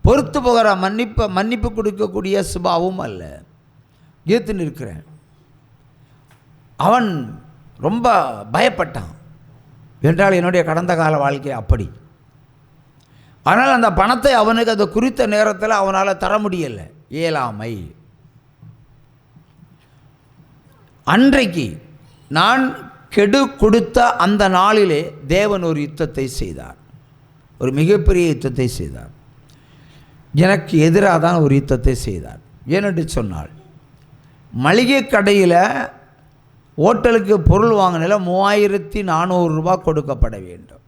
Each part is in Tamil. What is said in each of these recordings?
பொறுத்து போகிற மன்னிப்பு கொடுக்கக்கூடிய சுபாவும் அல்ல. ஏற்று நிற்கிறேன். அவன் ரொம்ப பயப்பட்டான். என்றால் என்னுடைய கடந்த கால வாழ்க்கை அப்படி. ஆனால் அந்த பணத்தை அவனுக்கு அந்த குறித்த நேரத்தில் அவனால் தர முடியலை. இயலாமை. அன்றைக்கு நான் கெடு கொடுத்த அந்த நாளிலே தேவன் ஒரு யுத்தத்தை செய்தார். ஒரு மிகப்பெரிய யுத்தத்தை செய்தார். எனக்கு எதிராக தான் ஒரு யுத்தத்தை செய்தார். ஏனென்று சொன்னால், மளிகை கடையில் ஹோட்டலுக்கு பொருள் வாங்கினால 3400 ரூபாய் கொடுக்கப்பட வேண்டும்.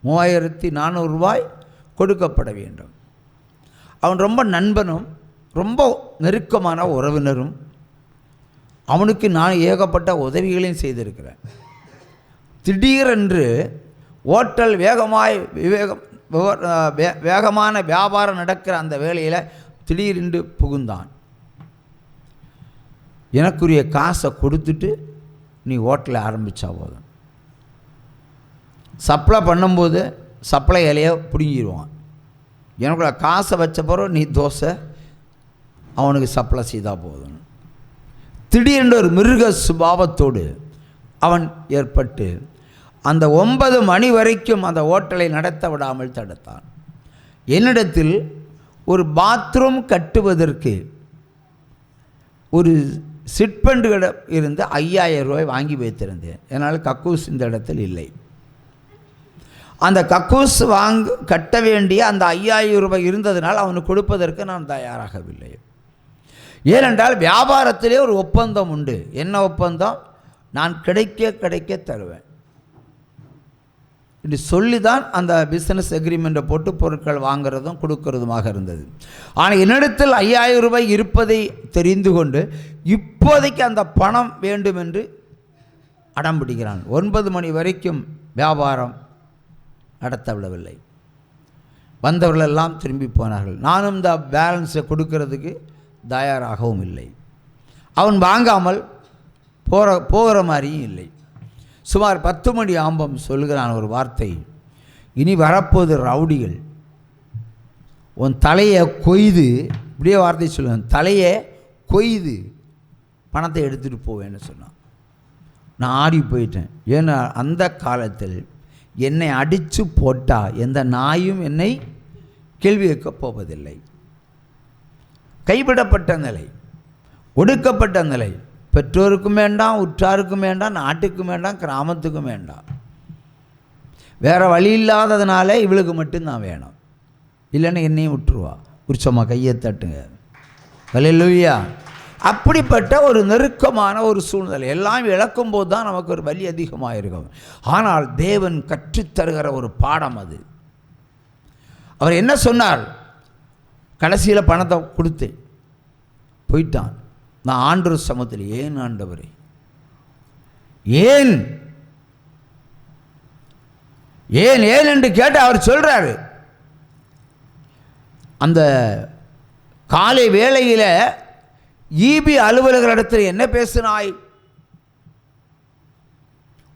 3400 ரூபாய் கொடுக்கப்பட வேண்டும். அவன் ரொம்ப நண்பனும் ரொம்ப நெருக்கமான உறவினரும். அவனுக்கு நான் ஏகப்பட்ட உதவிகளையும் செய்திருக்கிறேன். திடீரென்று ஹோட்டல் வேகமான வியாபாரம் நடக்கிற அந்த வேளையில் திடீரென்று புகுந்தான். எனக்குரிய காசை கொடுத்துட்டு நீ ஹோட்டலை ஆரம்பித்தா போதும். சப்ளை பண்ணும்போது சப்ளை இலையை பிடுங்கிடுவான். எனக்குள்ள காசை வச்ச பிறகு நீ தோசை அவனுக்கு சப்ளை செய்தால் போதும். திடீரென்று ஒரு மிருக சுபாவத்தோடு அவன் ஏற்பட்டு அந்த 9 மணி வரைக்கும் அந்த ஹோட்டலை நடத்த விடாமல் தடுத்தான். என்னிடத்தில் ஒரு பாத்ரூம் கட்டுவதற்கு ஒரு சிட்பண்டுகளிடம் இருந்து 5000 ரூபாய் வாங்கி வைத்திருந்தேன். என்னால் கக்கூஸ் இந்த இடத்தில் இல்லை. அந்த கக்கூஸ் கட்ட வேண்டிய அந்த 5000 ரூபாய் இருந்ததினால் அவனுக்கு கொடுப்பதற்கு நான் தயாராகவில்லை. ஏனென்றால் வியாபாரத்திலே ஒரு ஒப்பந்தம் உண்டு. என்ன ஒப்பந்தம்? நான் கிடைக்க தருவேன் இப்படி சொல்லி தான் அந்த பிஸ்னஸ் அக்ரிமெண்ட்டை போட்டு பொருட்கள் வாங்கிறதும் கொடுக்கறதுமாக இருந்தது. ஆனால் என்னிடத்தில் 5000 ரூபாய் இருப்பதை தெரிந்து கொண்டு இப்போதைக்கு அந்த பணம் வேண்டும் என்று அடம் பிடிக்கிறான். 9 மணி வரைக்கும் வியாபாரம் நடத்த விடவில்லை. வந்தவர்களெல்லாம் திரும்பி போனார்கள். நானும் இந்த பேலன்ஸை கொடுக்கறதுக்கு தயாராகவும் இல்லை. அவன் வாங்காமல் போகிற மாதிரியும் இல்லை. சுமார் 10 மணி ஆம்பம் சொல்கிறான் ஒரு வார்த்தை, இனி வரப்போது ரவுடிகள், உன் தலையை கொய்து, இப்படியே வார்த்தை சொல்லுவேன், தலையை கொய்து பணத்தை எடுத்துகிட்டு போவேன்னு சொன்னான். நான் ஆடி போயிட்டேன். ஏன்னா அந்த காலத்தில் என்னை அடித்து போட்டால் எந்த நாயும் என்னை கேள்வி கேட்கப் போவதில்லை. கைவிடப்பட்ட நிலை, ஒடுக்கப்பட்ட நிலை, பெற்றோருக்கும் வேண்டாம், உற்றாருக்கும் வேண்டாம், நாட்டுக்கும் வேண்டாம், கிராமத்துக்கும் வேண்டாம். வேறு வழி இல்லாததுனால இவளுக்கு மட்டும்தான் வேணும், இல்லைன்னா என்னையும் விட்டுருவா. உற்சமா கையை தட்டுங்க. ஹல்லேலூயா. அப்படிப்பட்ட ஒரு நெருக்கமான ஒரு சூழ்நிலை. எல்லாம் இழக்கும்போது தான் நமக்கு ஒரு வலி அதிகமாக இருக்கும். ஆனால் தேவன் கற்றுத்தருகிற ஒரு பாடம் அது. அவர் என்ன சொன்னார்? கடைசியில் பணத்தை கொடுத்து போயிட்டான். நான் ஆண்டவர் சமூகத்தில், ஏன் ஆண்டவரே, ஏன் ஏன் ஏன் என்று கேட்டு அவர் சொல்றாரு. அந்த காலை வேளையில் ஈபி அலுவலகரிடத்தில் என்ன பேசினாய்?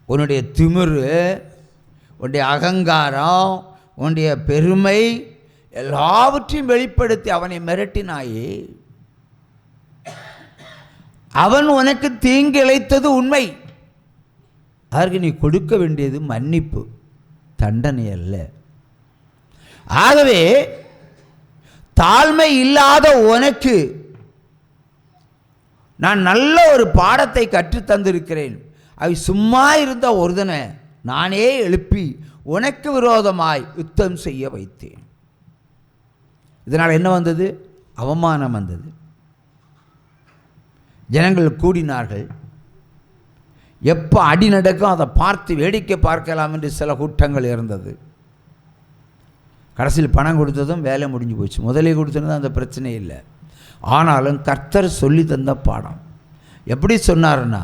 உன்னுடைய திமிரு, உன்னுடைய அகங்காரம், உன்னுடைய பெருமை எல்லாவற்றையும் வெளிப்படுத்தி அவனை மிரட்டினாயே. அவன் உனக்கு தீங்கு இழைத்தது உண்மை. அதற்கு நீ கொடுக்க வேண்டியது மன்னிப்பு, தண்டனை அல்ல. ஆகவே தாழ்மை இல்லாத உனக்கு நான் நல்ல ஒரு பாடத்தை கற்றுத்தந்திருக்கிறேன். அவை சும்மா இருந்த ஒருதனை நானே எழுப்பி உனக்கு விரோதமாய் யுத்தம் செய்ய வைத்தேன். இதனால் என்ன வந்தது? அவமானம் வந்தது. ஜனங்கள் கூடினார்கள். எப்போ அடி நடக்கும் அதை பார்த்து வேடிக்கை பார்க்கலாம் என்று சில கூட்டங்கள் இருந்தது. கடைசியில் பணம் கொடுத்ததும் வேலை முடிஞ்சு போச்சு. முதலே கொடுத்தது அந்த பிரச்சனை இல்லை. ஆனாலும் கர்த்தர் சொல்லி தந்த பாடம் எப்படி சொன்னார்னா,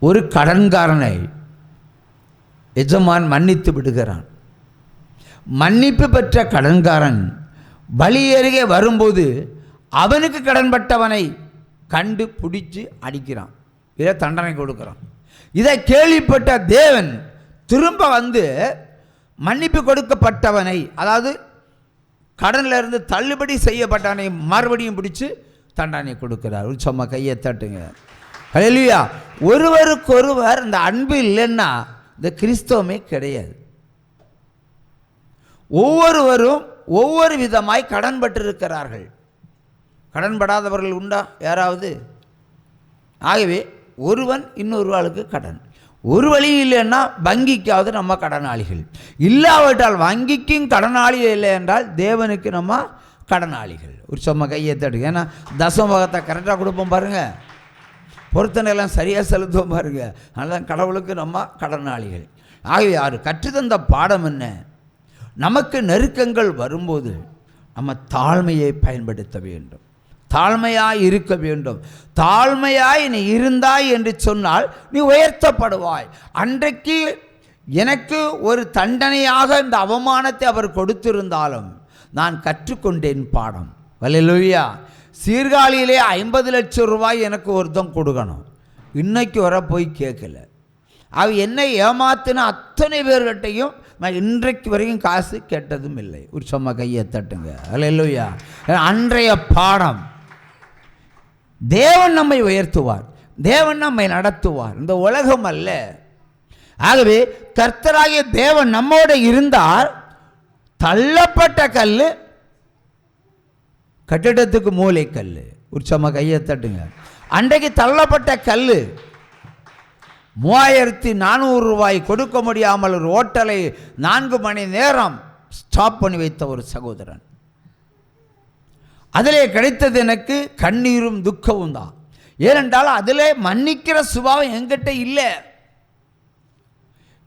ஒரு கடன்காரனை எஜமான் மன்னித்து விடுகிறான். மன்னிப்பு பெற்ற கடன்காரன் பலி அருகே வரும்போது அவனுக்கு கடன்பட்டவனை கண்டு பிடிச்சி அடிக்கிறான், இதை தண்டனை கொடுக்கிறான். இதை கேள்விப்பட்ட தேவன் திரும்ப வந்து மன்னிப்பு கொடுக்கப்பட்டவனை, அதாவது கடனில் இருந்து தள்ளுபடி செய்யப்பட்டவனை மறுபடியும் பிடிச்சு தண்டனை கொடுக்கிறார். சும்மா கையை தட்டுங்க. ஹல்லேலூயா. ஒருவருக்கொருவர் இந்த அன்பு இல்லைன்னா இந்த கிறிஸ்தவமே கிடையாது. ஒவ்வொருவரும் ஒவ்வொரு விதமாய் கடன் பட்டிருக்கிறார்கள். கடன்படாதவர்கள் உண்டா யாராவது? ஆகவே ஒருவன் இன்னொரு ஆளுக்கு கடன். ஒரு வழி இல்லைன்னா வங்கிக்காவது நம்ம கடனாளிகள், இல்லாவிட்டால் வங்கிக்கும் கடனாளிகள் இல்லை என்றால் தேவனுக்கு நம்ம கடனாளிகள். ஒரு சும்மா கையை தட்டுங்க. ஏன்னா தசமபாகத்தை கரெக்டாக கொடுப்போம் பாருங்கள், பொருத்தனையெல்லாம் சரியாக செலுத்துவோம் பாருங்கள். அதனால் கடவுளுக்கு நம்ம கடனாளிகள். ஆகவே யார் கற்றுத்தந்த பாடம் என்ன? நமக்கு நெருக்கங்கள் வரும்போது நம்ம தாழ்மையை பயன்படுத்த வேண்டும், தாழ்மையாய் இருக்க வேண்டும். தாழ்மையாய் நீ இருந்தாய் என்று சொன்னால் நீ உயர்த்தப்படுவாய். அன்றைக்கு எனக்கு ஒரு தண்டனையாக இந்த அவமானத்தை அவர் கொடுத்திருந்தாலும் நான் கற்றுக்கொண்டேன் பாடம். ஹல்லேலூயா. சீர்காழியிலே 50 லட்சம் ரூபாய் எனக்கு ஒருத்தன் கொடுக்கணும், இன்னைக்கு வர போய் கேட்கல. அவ என்னை ஏமாத்தின அத்தனை பேர்கிட்டையும் நான் இன்றைக்கு வரைக்கும் காசு கேட்டதும் இல்லை. ஒரு சும்மா கையை தட்டுங்க. ஹல்லேலூயா. அன்றைய பாடம். தேவன் நம்மை உயர்த்துவார், தேவன் நம்மை நடத்துவார், இந்த உலகம் அல்ல. ஆகவே கர்த்தராகிய தேவன் நம்மோடு இருந்தார். தள்ளப்பட்ட கல் கட்டிடத்துக்கு மூளை கல். உற்சம கையை தட்டுங்க. அன்றைக்கு தள்ளப்பட்ட கல் 3400 ரூபாய் கொடுக்க முடியாமல் ஒரு ஹோட்டலை 4 மணி நேரம் ஸ்டாப் பண்ணி வைத்த ஒரு சகோதரன். அதிலே கிடைத்தது எனக்கு கண்ணீரும் துக்கமும் தான். ஏனென்றால் அதிலே மன்னிக்கிற சுபாவம் என்கிட்ட இல்லை.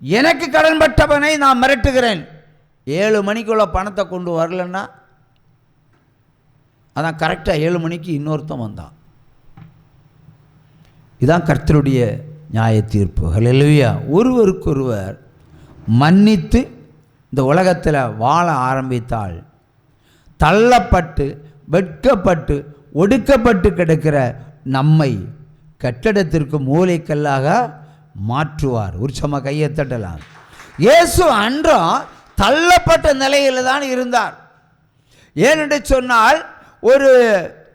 எனக்கு கடன்பட்டவனை நான் மிரட்டுகிறேன். 7 மணிக்குள்ள பணத்தை கொண்டு வரலன்னா அதான் கரெக்டாக 7 மணிக்கு இன்னொருத்தன் வந்தான். இதுதான் கர்த்தருடைய நியாய தீர்ப்பு. ஹல்லேலூயா. ஒருவருக்கொருவர் மன்னித்து இந்த உலகத்தில் வாழ ஆரம்பித்தால் தள்ளப்பட்டு வெட்கப்பட்டு ஒடுக்கப்பட்டு கிடக்கிற நம்மை கட்டடத்திற்கு மூளைக்கல்லாக மாற்றுவார். உற்சம கையை தட்டலாம். இயேசு அன்றும் தள்ளப்பட்ட நிலையில் தான் இருந்தார். ஏனென்று சொன்னால் ஒரு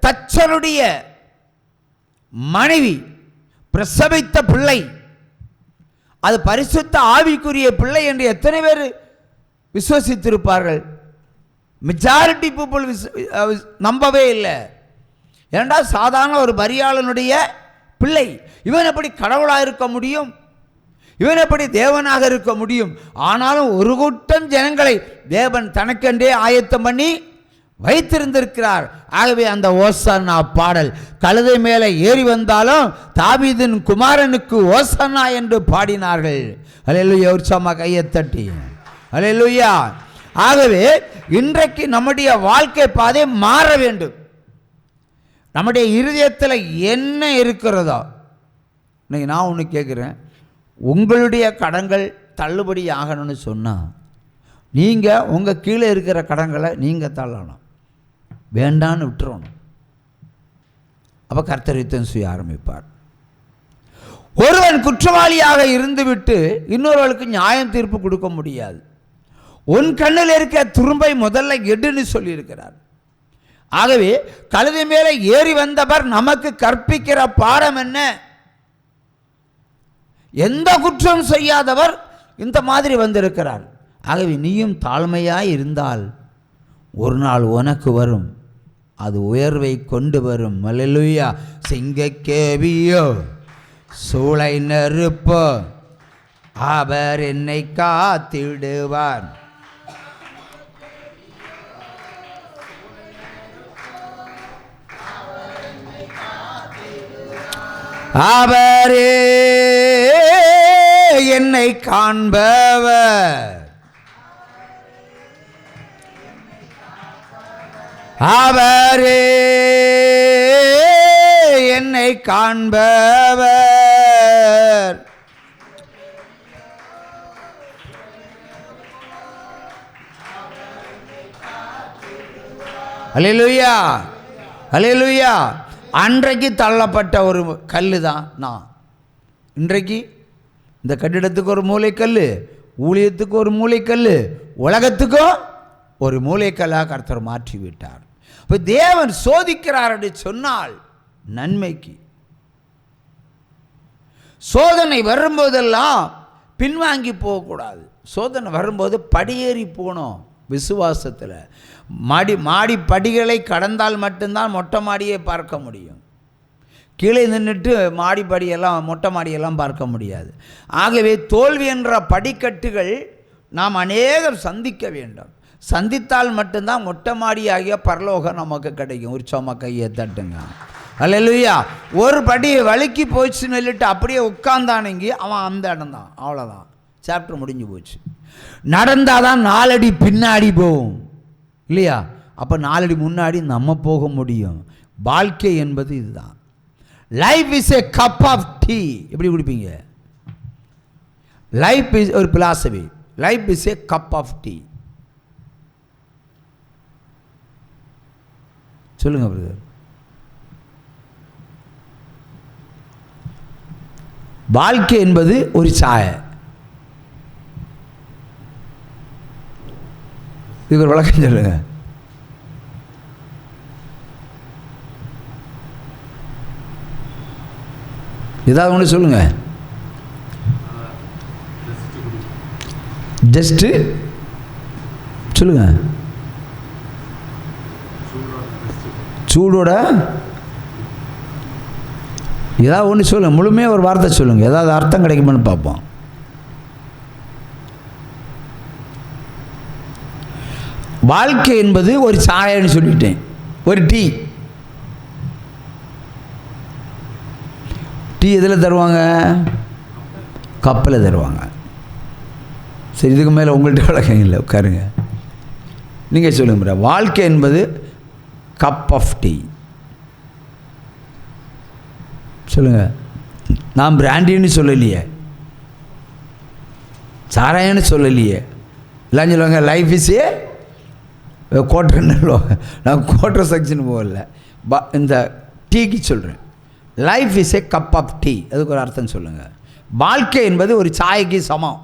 தச்சனுடைய மனைவி பிரசவித்த பிள்ளை அது பரிசுத்த ஆவிக்குரிய பிள்ளை என்று எத்தனை பேர் விசுவசித்திருப்பார்கள்? மெஜாரிட்டி பீப்புள் நம்பவே இல்லை. ஏனென்றால் சாதாரண ஒரு பரியாளனுடைய பிள்ளை, இவன் எப்படி கடவுளாக இருக்க முடியும்? இவன் எப்படி தேவனாக இருக்க முடியும்? ஆனாலும் ஒரு கூட்டம் ஜனங்களை தேவன் தனக்கென்றே ஆயத்தம் பண்ணி வைத்திருந்திருக்கிறார். ஆகவே அந்த ஓசன்னா பாடல், கழுதை மேலே ஏறி வந்தாலும் தாவீதின் குமாரனுக்கு ஓசன்னா என்று பாடினார்கள். ஹல்லேலூயா. உற்சாகமா கையை தட்டி ஹல்லேலூயா. ஆகவே இன்றைக்கு நம்முடைய வாழ்க்கை பாதை மாற வேண்டும். நம்முடைய இருதயத்தில் என்ன இருக்கிறதோ, இன்னைக்கு நான் ஒன்று கேட்குறேன், உங்களுடைய கடன்கள் தள்ளுபடி ஆகணும்னு சொன்னால் நீங்கள் உங்கள் கீழே இருக்கிற கடன்களை நீங்கள் தள்ளணும், வேண்டான்னு விட்டுறணும். அப்போ கர்த்தர் யுத்தம் செய்ய ஆரம்பிப்பார். ஒருவன் குற்றவாளியாக இருந்துவிட்டு இன்னொருவளுக்கு நியாயம் தீர்ப்பு கொடுக்க முடியாது. உன் கண்ணில் இருக்க துரும்பை முதல்ல எடுன்னு சொல்லியிருக்கிறார். ஆகவே கழுதை மேலே ஏறி வந்தவர் நமக்கு கற்பிக்கிற பாடம் என்ன? எந்த குற்றம் செய்யாதவர் இந்த மாதிரி வந்திருக்கிறார். ஆகவே நீயும் தாழ்மையாய் இருந்தால் ஒரு நாள் உனக்கு வரும், அது உயர்வை கொண்டு வரும். அல்லேலூயா. சிங்கக்கேவியோ சூளை நெருப்போ அவர் என்னை காத்திடுவார். அவரே என்னை காண்பவர், அவரே என்னை காண்பவர். அல்லேலூயா. அல்லேலூயா. அன்றைக்கு தள்ளப்பட்ட ஒரு கல் தான் நான். இன்றைக்கு இந்த கட்டிடத்துக்கு ஒரு மூளைக்கல், ஊழியத்துக்கு ஒரு மூளைக்கல், உலகத்துக்கும் ஒரு மூலைக்கல்லாக கர்த்தர் மாற்றி விட்டார். இப்போ தேவன் சோதிக்கிறார் என்று சொன்னால் நன்மைக்கு. சோதனை வரும்போதெல்லாம் பின்வாங்கி போகக்கூடாது. சோதனை வரும்போது படியேறி போகணும். விசுவாசத்தில் மாடி படிகளை கடந்தால் மட்டும்தான் மொட்டை மாடியை பார்க்க முடியும். கீழே நின்றுட்டு மாடிப்படியெல்லாம் மொட்டை மாடியெல்லாம் பார்க்க முடியாது. ஆகவே தோல்வி என்ற படிக்கட்டுகள் நாம் அநேகம் சந்திக்க வேண்டும். சந்தித்தால் மட்டும்தான் மொட்டை மாடி ஆகிய பரலோகம் நமக்கு கிடைக்கும். ஒரு சும்மா கையை தட்டுங்க. அல்லேலூயா. ஒரு படி வலிக்கு போச்சுன்னு சொல்லிட்டு அப்படியே உட்கார்ந்தானுங்கி அவன் அந்த இடம் தான், அவ்வளோதான், சாப்டர் முடிஞ்சு போச்சு. நடந்தால் தான் 4 அடி பின்னாடி போகும் இல்லையா? அப்போ 4 அடி முன்னாடி நம்ம போக முடியும். வாழ்க்கை என்பது இதுதான். Life is a cup of tea. எப்படி குடிப்பீங்க? லைஃப் இஸ் ஒரு philosophy. Life is a cup of tea. சொல்லுங்க பிரதர். வாழ்க்கை என்பது ஒரு சாய. இது ஒரு விளக்கம் சொல்லுங்க. ஏதாவது ஒன்று சொல்லுங்க. ஜஸ்ட்டு சொல்லுங்க. சூடோட ஏதாவது ஒன்று சொல்லுங்க. முழுமையாக ஒரு வார்த்தை சொல்லுங்கள். ஏதாவது அர்த்தம் கிடைக்குமான்னு பார்ப்போம். வாழ்க்கை என்பது ஒரு சாயன்னு சொல்லிட்டேன். ஒரு டீ. டீ எதில் தருவாங்க? கப்பில் தருவாங்க. சரி, இதுக்கு மேலே உங்கள்கிட்ட விளக்கம் இல்லை, உட்காருங்க. நீங்கள் சொல்லுங்க. வாழ்க்கை என்பது கப் ஆஃப் டீ. சொல்லுங்க. நான் பிராண்டின்னு சொல்லலையே, சாராயன்னு சொல்லலையே. எல்லாம் சொல்லுவாங்க லைஃப் இஸ் ஏ கோட்டர்ன்னு. நான் கோட்டர் செக்ஷன் போகல, இந்த டீக்கு சொல்கிறேன். Life is a cup of tea. அதுக்கு ஒரு அர்த்தம் சொல்லுங்கள். வாழ்க்கை என்பது ஒரு சாய்க்கு சமம்.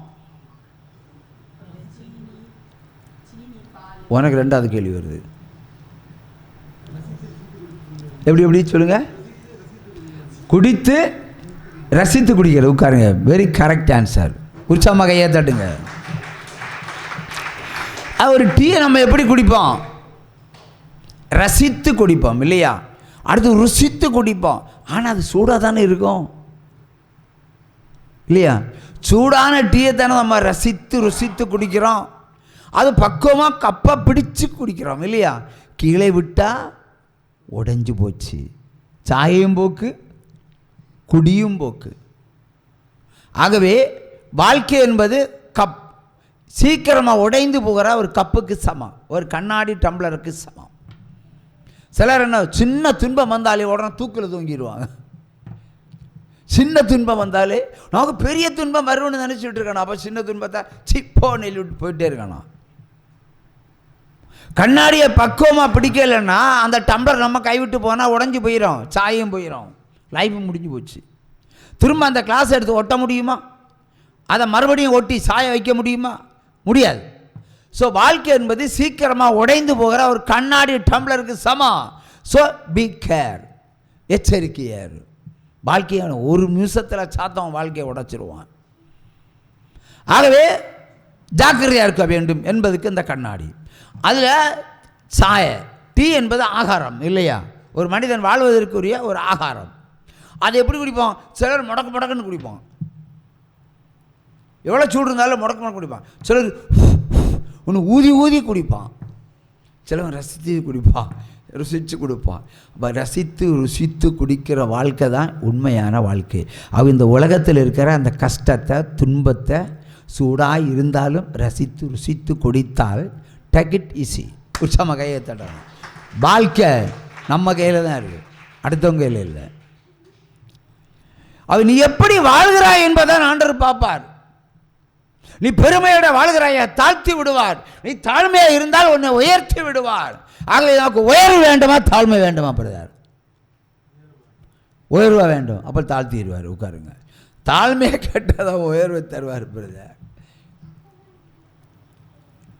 உனக்கு 2வது கேள்வி வருது. எப்படி சொல்லுங்க? குடித்து ரசித்து குடிக்கிறது. உட்காருங்க. Very correct answer. உற்சாகமாக கையை தட்டுங்க. ஒரு டீயை நம்ம எப்படி குடிப்போம்? ரசித்து குடிப்போம் இல்லையா? அடுத்து ருசித்து குடிப்போம். ஆனால் அது சூடாக தானே இருக்கும் இல்லையா? சூடான டீயை தானே நம்ம ரசித்து ருசித்து குடிக்கிறோம். அது பக்குவமாக கப்பை பிடிச்சு குடிக்கிறோம் இல்லையா? கீழே விட்டால் உடைஞ்சு போச்சு. சாயையும் போக்கு, குடியும் போக்கு. ஆகவே வாழ்க்கை என்பது கப். சீக்கிரமாக உடைந்து போகிற ஒரு கப்புக்கு சமம், ஒரு கண்ணாடி டம்ளருக்கு சமம். சிலர் என்ன, சின்ன துன்பம் வந்தாலே உடனே தூக்கில் தூங்கிடுவாங்க. சின்ன துன்பம் வந்தாலே நமக்கு பெரிய துன்பம் வரும்னு நினச்சிட்டு இருக்கானோ, அப்போ சின்ன துன்பத்தை சிப்போ நெல்லி விட்டு போயிட்டே இருக்கானோ. கண்ணாடியை பக்குவமாக பிடிக்கலைன்னா அந்த டம்ளர் நம்ம கைவிட்டு போனால் உடஞ்சி போயிடும், சாயம் போயிடும், லைஃப் முடிஞ்சு போச்சு. திரும்ப அந்த கிளாஸ் எடுத்து ஒட்ட முடியுமா? அதை மறுபடியும் ஒட்டி சாய வைக்க முடியுமா? முடியாது. ஸோ வாழ்க்கை என்பது சீக்கிரமாக உடைந்து போகிற ஒரு கண்ணாடி டம்ளருக்கு சமம். ஸோ பி கேர், எச்சரிக்கையார். வாழ்க்கையான ஒரு நிமிஷத்தில் சாத்தம் வாழ்க்கையை உடைச்சிருவான். ஆகவே ஜாக்கிரதையாக இருக்க வேண்டும் என்பதுக்கு இந்த கண்ணாடி. அதில் சாய. டீ என்பது ஆகாரம் இல்லையா? ஒரு மனிதன் வாழ்வதற்குரிய ஒரு ஆகாரம். அது எப்படி குடிப்போம்? சிலர் முடக்குன்னு குடிப்போம். எவ்வளோ சூடு இருந்தாலும் முடக்கு குடிப்பான். சிலர் ஒன்று ஊதி குடிப்பான். சிலவன் ரசித்து குடிப்பான், ருசித்து கொடுப்பான். ரசித்து ருசித்து குடிக்கிற வாழ்க்கை தான் உண்மையான வாழ்க்கை. அவ இந்த உலகத்தில் இருக்கிற அந்த கஷ்டத்தை, துன்பத்தை, சூடாக இருந்தாலும் ரசித்து ருசித்து குடித்தால் டேக் இட் ஈஸி. உற்சாகமாக கையை தட்டணும். வாழ்க்கை நம்ம கையில் தான் இருக்குது, அடுத்தவங்க கையில் இல்லை. அவ நீ எப்படி வாழ்கிறாய் என்பதை ஆண்டவர் பார்ப்பார். நீ பெருமையோட வாழ்கிறாயா, தாழ்த்தி விடுவார். நீ தாழ்மையாக இருந்தால் உன்னை உயர்த்தி விடுவார். ஆகவே நமக்கு உயர்வு வேண்டுமா, தாழ்மை வேண்டுமா? பிரதர், உயர்வா வேண்டும், அப்போ தாழ்த்திடுவார். உட்காருங்க. தாழ்மையை கேட்டதான் உயர்வை தருவார் பிரதர்.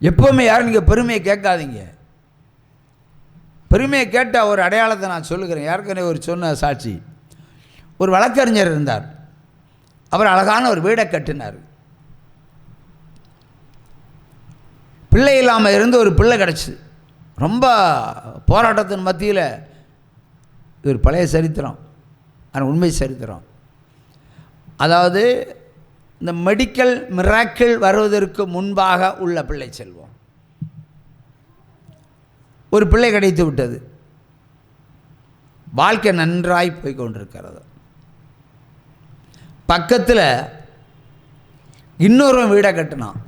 எப்போவுமே யாரும் நீங்கள் பெருமையை கேட்காதீங்க. பெருமையை கேட்டால் ஒரு அடையாளத்தை நான் சொல்லுகிறேன். ஏற்கனவே ஒரு சொன்ன சாட்சி. ஒரு வழக்கறிஞர் இருந்தார். அவர் அழகான ஒரு வீடை கட்டினார். பிள்ளை இல்லாமல் இருந்து ஒரு பிள்ளை கிடச்சி ரொம்ப போராட்டத்தின் மத்தியில். இது ஒரு பழைய சரித்திரம், ஆனால் உண்மை சரித்திரம். அதாவது இந்த மெடிக்கல் மிராக்கிள் வருவதற்கு முன்பாக உள்ள பிள்ளை செல்வம். ஒரு பிள்ளை கிடைத்து விட்டது. வாழ்க்கை நன்றாய் போய் கொண்டிருக்கிறது. பக்கத்தில் இன்னொரு வீடை கட்டினான்.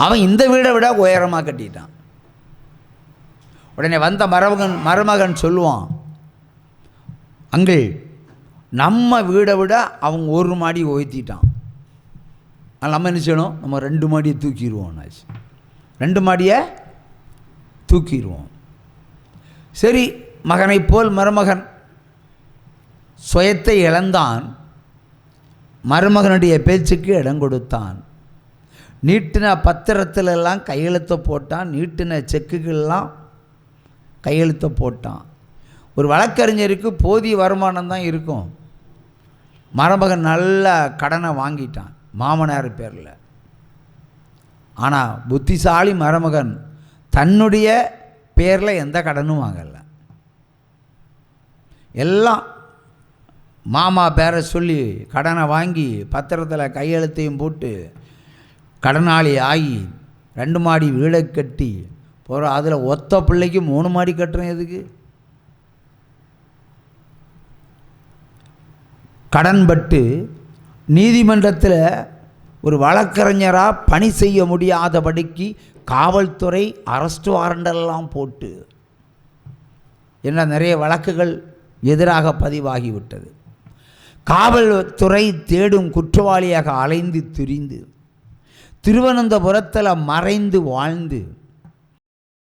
அவன் இந்த வீடை விட உயரமாக கட்டிட்டான். உடனே வந்த மருமகன் சொல்லுவான், அங்கிள் நம்ம வீடை விட அவங்க ஒரு மாடி உயர்த்திட்டான். ஆனால் நம்ம என்ன செய்யணும்? நம்ம 2 மாடியை தூக்கிடுவோம். 2 மாடியை தூக்கிடுவோம். சரி, மகனை போல் மருமகன் சுயத்தை இழந்தான். மருமகனுடைய பேச்சுக்கு இடம் கொடுத்தான். நீட்டின பத்திரத்திலெல்லாம் கையெழுத்த போட்டான். நீட்டின செக்குகள்லாம் கையெழுத்த போட்டான். ஒரு வழக்கறிஞருக்கு போதிய வருமானம் தான் இருக்கும். மருமகன் நல்ல கடனை வாங்கிட்டான் மாமனார் பேரில். ஆனால் புத்திசாலி மருமகன் தன்னுடைய பேரில் எந்த கடனும் வாங்கலை. எல்லாம் மாமா பேரை சொல்லி கடனை வாங்கி பத்திரத்தில் கையெழுத்தையும் போட்டு கடனாளி ஆகி 2 மாடி வீடை கட்டி போகிற. அதில் ஒத்த பிள்ளைக்கு 3 மாடி கட்டுறேன். எதுக்கு? கடன்பட்டு நீதிமன்றத்தில் ஒரு வழக்கறிஞராக பணி செய்ய முடியாதபடிக்கு காவல்துறை அரெஸ்ட் வாரண்டெல்லாம் போட்டு என்ன நிறைய வழக்குகள் எதிராக பதிவாகிவிட்டது. காவல்துறை தேடும் குற்றவாளியாக அலைந்து திரிந்து திருவனந்தபுரத்தில் மறைந்து வாழ்ந்து